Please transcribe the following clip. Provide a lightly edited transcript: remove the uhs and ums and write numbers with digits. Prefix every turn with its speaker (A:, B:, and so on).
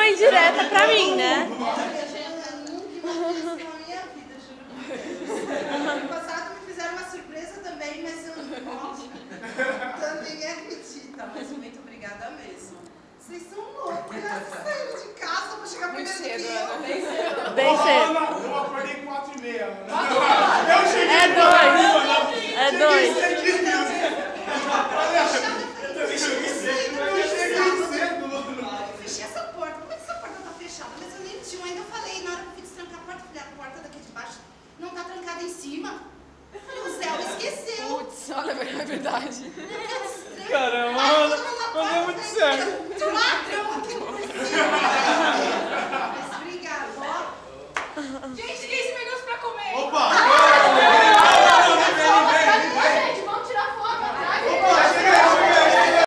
A: uma indireta pra mim, né?
B: Ano passado me fizeram uma surpresa também, mas eu também acredita. Mas muito obrigada mesmo. Vocês são loucos, saíram de casa pra chegar primeiro que eu.
A: Bem cedo.
C: Eu acordei 4h30.
A: Eu cheguei é dois. É dois.
B: Eu fechei essa porta. Como é que essa porta tá fechada? Mas eu nem tinha. Ainda falei, na hora que eu fui destrancar a porta, eu falei, a porta daqui de baixo não tá trancada em cima. O Zé esqueceu.
D: Putz, olha, é verdade.
B: Caramba,
C: não deu muito certo.